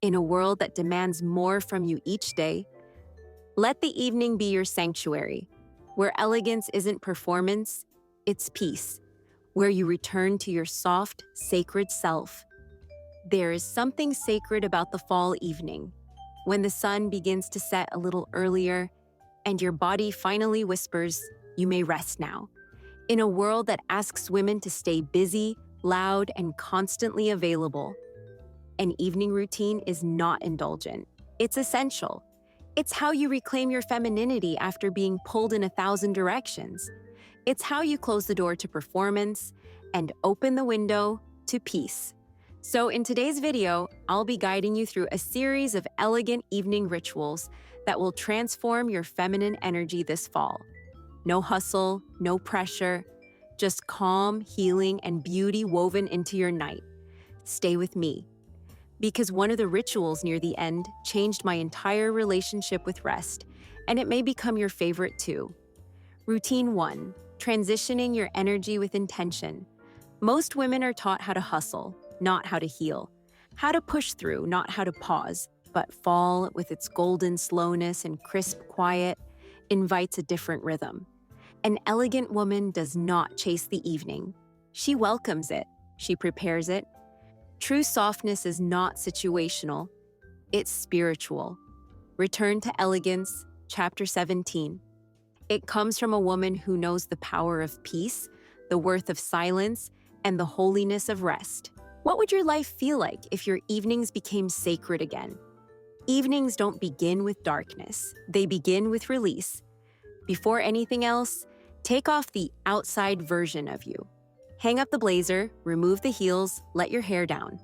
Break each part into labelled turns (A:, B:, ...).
A: In a world that demands more from you each day, let the evening be your sanctuary, where elegance isn't performance, it's peace, where you return to your soft, sacred self. There is something sacred about the fall evening, when the sun begins to set a little earlier and your body finally whispers, "You may rest now." In a world that asks women to stay busy, loud, and constantly available, an evening routine is not indulgent. It's essential. It's how you reclaim your femininity after being pulled in 1,000 directions. It's how you close the door to performance and open the window to peace. So in today's video, I'll be guiding you through a series of elegant evening rituals that will transform your feminine energy this fall. No hustle, no pressure, just calm, healing, and beauty woven into your night. Stay with me, because one of the rituals near the end changed my entire relationship with rest, and it may become your favorite too. Routine 1, transitioning your energy with intention. Most women are taught how to hustle, not how to heal, how to push through, not how to pause, but fall, with its golden slowness and crisp quiet, invites a different rhythm. An elegant woman does not chase the evening. She welcomes it. She prepares it. True softness is not situational. It's spiritual. Return to Elegance, Chapter 17. It comes from a woman who knows the power of peace, the worth of silence, and the holiness of rest. What would your life feel like if your evenings became sacred again? Evenings don't begin with darkness. They begin with release. Before anything else, take off the outside version of you. Hang up the blazer, remove the heels, let your hair down.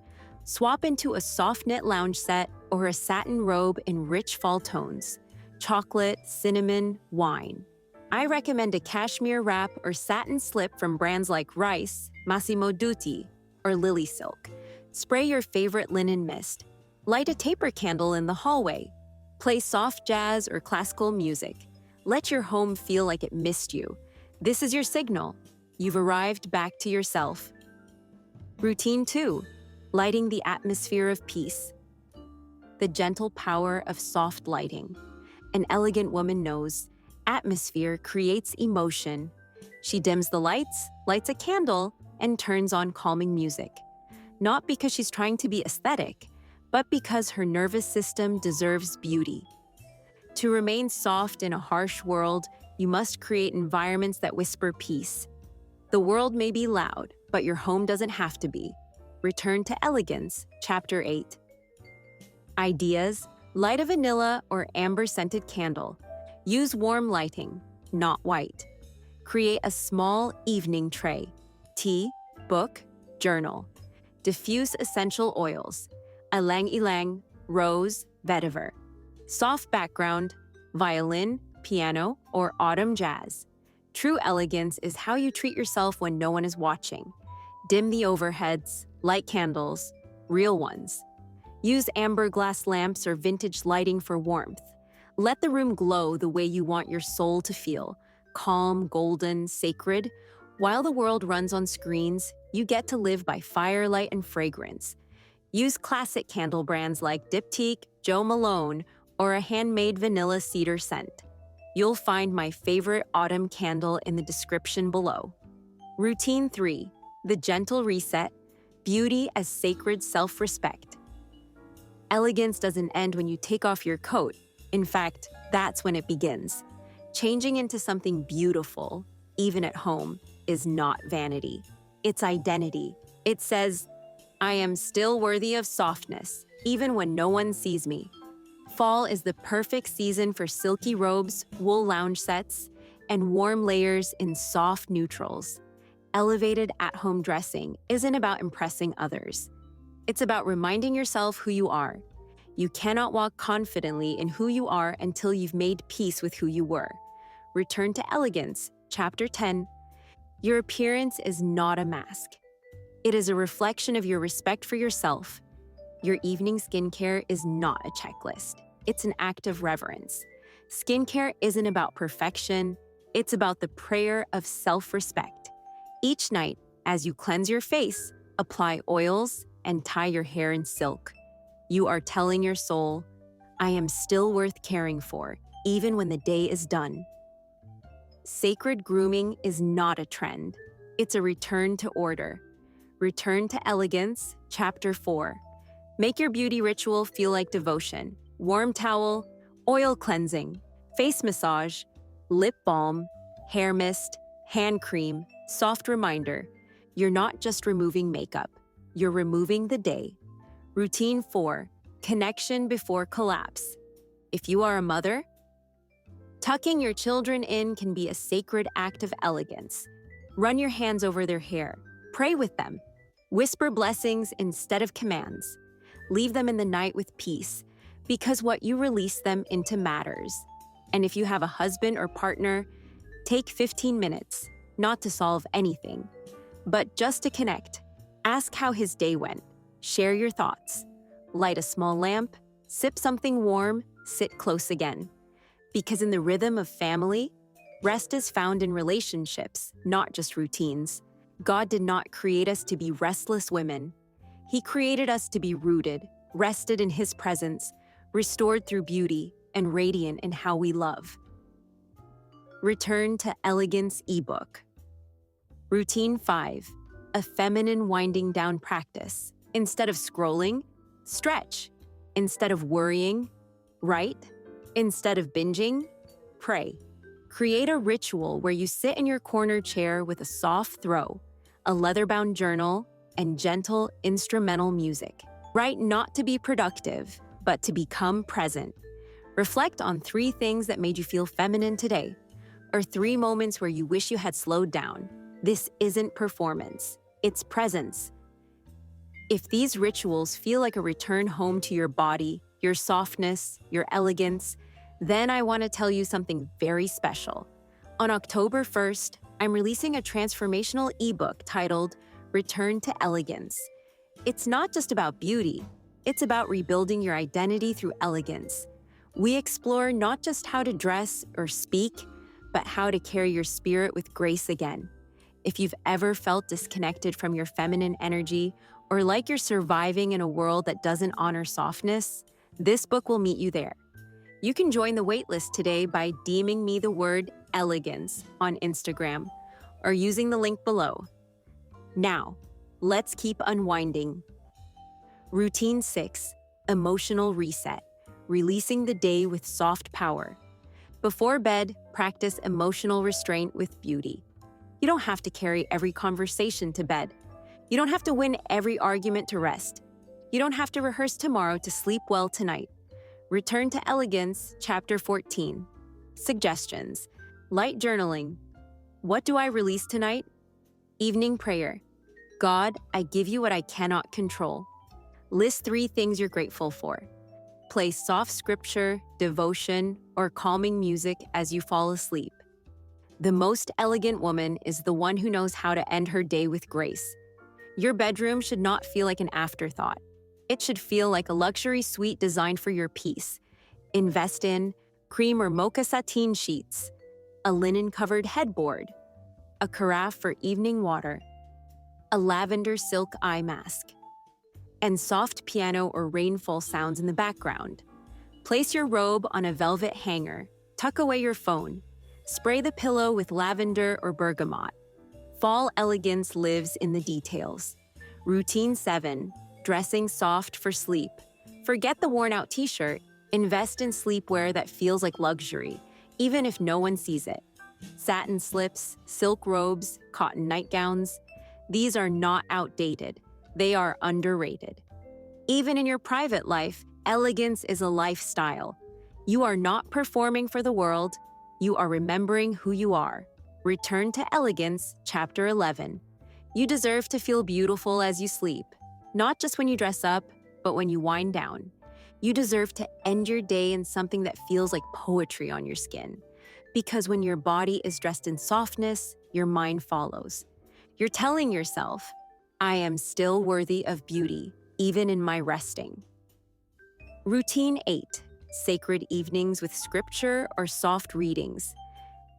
A: Swap into a soft knit lounge set or a satin robe in rich fall tones. Chocolate, cinnamon, wine. I recommend a cashmere wrap or satin slip from brands like Rice, Massimo Dutti, or Lily Silk. Spray your favorite linen mist. Light a taper candle in the hallway. Play soft jazz or classical music. Let your home feel like it missed you. This is your signal. You've arrived back to yourself. Routine 2, lighting the atmosphere of peace. The gentle power of soft lighting. An elegant woman knows atmosphere creates emotion. She dims the lights, lights a candle, and turns on calming music. Not because she's trying to be aesthetic, but because her nervous system deserves beauty. To remain soft in a harsh world, you must create environments that whisper peace. The world may be loud, but your home doesn't have to be. Return to Elegance, Chapter 8. Ideas: light a vanilla or amber-scented candle. Use warm lighting, not white. Create a small evening tray. Tea, book, journal. Diffuse essential oils. Ylang-ylang, rose, vetiver. Soft background, violin, piano, or autumn jazz. True elegance is how you treat yourself when no one is watching. Dim the overheads, light candles, real ones. Use amber glass lamps or vintage lighting for warmth. Let the room glow the way you want your soul to feel, calm, golden, sacred. While the world runs on screens, you get to live by firelight and fragrance. Use classic candle brands like Diptyque, Jo Malone, or a handmade vanilla cedar scent. You'll find my favorite autumn candle in the description below. Routine 3, the gentle reset, beauty as sacred self-respect. Elegance doesn't end when you take off your coat. In fact, that's when it begins. Changing into something beautiful, even at home, is not vanity. It's identity. It says, I am still worthy of softness, even when no one sees me. Fall is the perfect season for silky robes, wool lounge sets, and warm layers in soft neutrals. Elevated at-home dressing isn't about impressing others. It's about reminding yourself who you are. You cannot walk confidently in who you are until you've made peace with who you were. Return to Elegance, Chapter 10. Your appearance is not a mask. It is a reflection of your respect for yourself. Your evening skincare is not a checklist. It's an act of reverence. Skincare isn't about perfection. It's about the prayer of self-respect. Each night, as you cleanse your face, apply oils, and tie your hair in silk. You are telling your soul, I am still worth caring for, even when the day is done. Sacred grooming is not a trend. It's a return to order. Return to Elegance, Chapter 4. Make your beauty ritual feel like devotion. Warm towel, oil cleansing, face massage, lip balm, hair mist, hand cream, soft reminder. You're not just removing makeup. You're removing the day. Routine 4. Connection before collapse. If you are a mother, tucking your children in can be a sacred act of elegance. Run your hands over their hair. Pray with them. Whisper blessings instead of commands. Leave them in the night with peace, because what you release them into matters. And if you have a husband or partner, take 15 minutes, not to solve anything, but just to connect. Ask how his day went. Share your thoughts. Light a small lamp, sip something warm, sit close again. Because in the rhythm of family, rest is found in relationships, not just routines. God did not create us to be restless women. He created us to be rooted, rested in His presence, restored through beauty, and radiant in how we love. Return to Elegance ebook. Routine 5. A feminine winding down practice. Instead of scrolling, stretch. Instead of worrying, write. Instead of binging, pray. Create a ritual where you sit in your corner chair with a soft throw, a leather-bound journal, and gentle instrumental music. Write not to be productive, but to become present. Reflect on 3 things that made you feel feminine today, or 3 moments where you wish you had slowed down. This isn't performance, it's presence. If these rituals feel like a return home to your body, your softness, your elegance, then I want to tell you something very special. On October 1st, I'm releasing a transformational ebook titled Return to Elegance. It's not just about beauty, it's about rebuilding your identity through elegance. We explore not just how to dress or speak, but how to carry your spirit with grace again. If you've ever felt disconnected from your feminine energy, or like you're surviving in a world that doesn't honor softness, this book will meet you there. You can join the waitlist today by DMing me the word elegance on Instagram or using the link below. Now, let's keep unwinding. Routine 6. Emotional reset. Releasing the day with soft power. Before bed, practice emotional restraint with beauty. You don't have to carry every conversation to bed. You don't have to win every argument to rest. You don't have to rehearse tomorrow to sleep well tonight. Return to Elegance, Chapter 14. Suggestions. Light journaling. What do I release tonight? Evening prayer. God, I give you what I cannot control. List 3 things you're grateful for. Play soft scripture, devotion, or calming music as you fall asleep. The most elegant woman is the one who knows how to end her day with grace. Your bedroom should not feel like an afterthought. It should feel like a luxury suite designed for your peace. Invest in cream or mocha sateen sheets, a linen-covered headboard, a carafe for evening water, a lavender silk eye mask, and soft piano or rainfall sounds in the background. Place your robe on a velvet hanger, tuck away your phone, spray the pillow with lavender or bergamot. Fall elegance lives in the details. Routine 7. Dressing soft for sleep. Forget the worn-out t-shirt. Invest in sleepwear that feels like luxury, even if no one sees it. Satin slips, silk robes, cotton nightgowns. These are not outdated. They are underrated. Even in your private life, elegance is a lifestyle. You are not performing for the world. You are remembering who you are. Return to Elegance, Chapter 11. You deserve to feel beautiful as you sleep, not just when you dress up, but when you wind down. You deserve to end your day in something that feels like poetry on your skin. Because when your body is dressed in softness, your mind follows. You're telling yourself, I am still worthy of beauty, even in my resting. Routine 8. Sacred evenings with scripture or soft readings.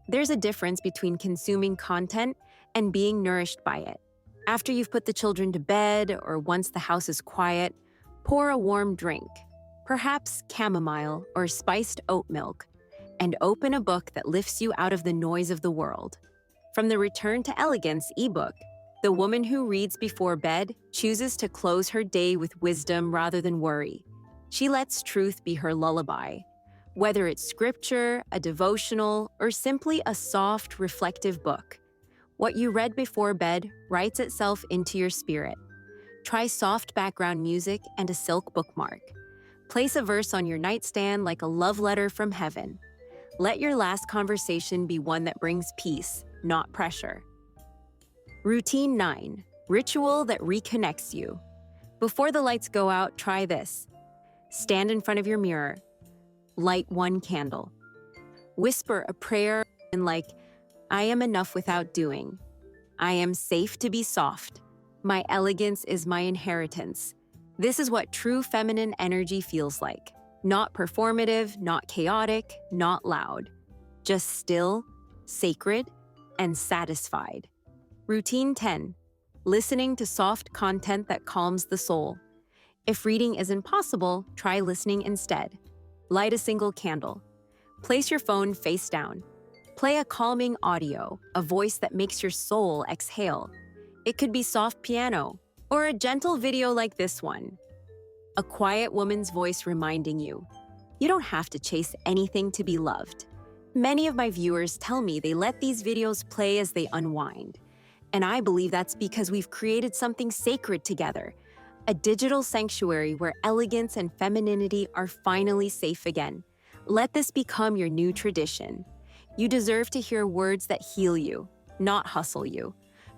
A: There's a difference between consuming content and being nourished by it. After you've put the children to bed or once the house is quiet, Pour a warm drink, perhaps chamomile or spiced oat milk, and open a book that lifts you out of the noise of the world. From the Return to Elegance ebook, the woman who reads before bed chooses to close her day with wisdom rather than worry. She lets truth be her lullaby. Whether it's scripture, a devotional, or simply a soft, reflective book, what you read before bed writes itself into your spirit. Try soft background music and a silk bookmark. Place a verse on your nightstand like a love letter from heaven. Let your last conversation be one that brings peace, not pressure. Routine 9. Ritual that reconnects you. Before the lights go out, try this. Stand in front of your mirror. Light one candle. Whisper a prayer like, I am enough without doing. I am safe to be soft. My elegance is my inheritance. This is what true feminine energy feels like. Not performative, not chaotic, not loud. Just still, sacred, and satisfied. Routine 10. Listening to soft content that calms the soul. If reading isn't possible, try listening instead. Light a single candle. Place your phone face down. Play a calming audio, a voice that makes your soul exhale. It could be soft piano, or a gentle video like this one. A quiet woman's voice reminding you, you don't have to chase anything to be loved. Many of my viewers tell me they let these videos play as they unwind. And I believe that's because we've created something sacred together, a digital sanctuary where elegance and femininity are finally safe again. Let this become your new tradition. You deserve to hear words that heal you, not hustle you.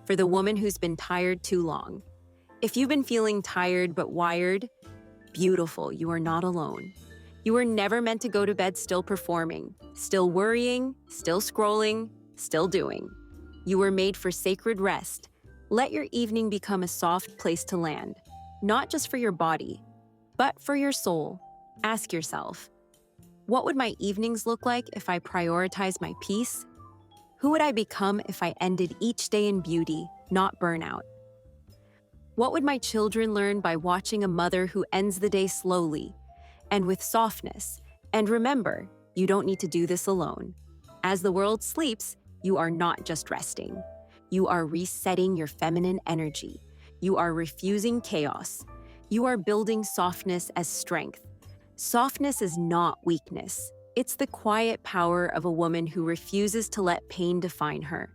A: For the woman who's been tired too long. If you've been feeling tired but wired, beautiful, you are not alone. You were never meant to go to bed still performing, still worrying, still scrolling, still doing. You were made for sacred rest. Let your evening become a soft place to land, not just for your body, but for your soul. Ask yourself, what would my evenings look like if I prioritized my peace? Who would I become if I ended each day in beauty, not burnout? What would my children learn by watching a mother who ends the day slowly and with softness? And remember, you don't need to do this alone. As the world sleeps, you are not just resting. You are resetting your feminine energy. You are refusing chaos. You are building softness as strength. Softness is not weakness. It's the quiet power of a woman who refuses to let pain define her.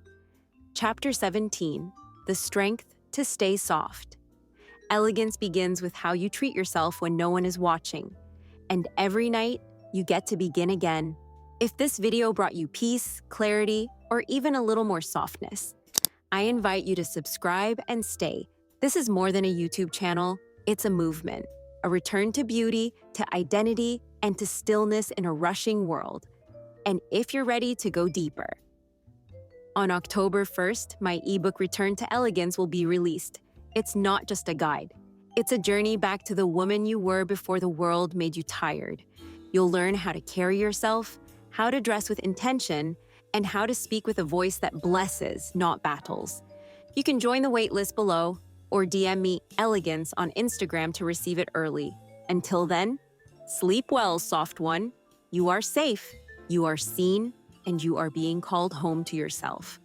A: Chapter 17, The Strength to Stay Soft. Elegance begins with how you treat yourself when no one is watching. And every night, you get to begin again. If this video brought you peace, clarity, or even a little more softness, I invite you to subscribe and stay. This is more than a YouTube channel, it's a movement. A return to beauty, to identity, and to stillness in a rushing world. And if you're ready to go deeper. On October 1st, my ebook Return to Elegance will be released. It's not just a guide. It's a journey back to the woman you were before the world made you tired. You'll learn how to carry yourself, how to dress with intention, and how to speak with a voice that blesses, not battles. You can join the waitlist below or DM me Elegance on Instagram to receive it early. Until then, sleep well, soft one. You are safe, you are seen, and you are being called home to yourself.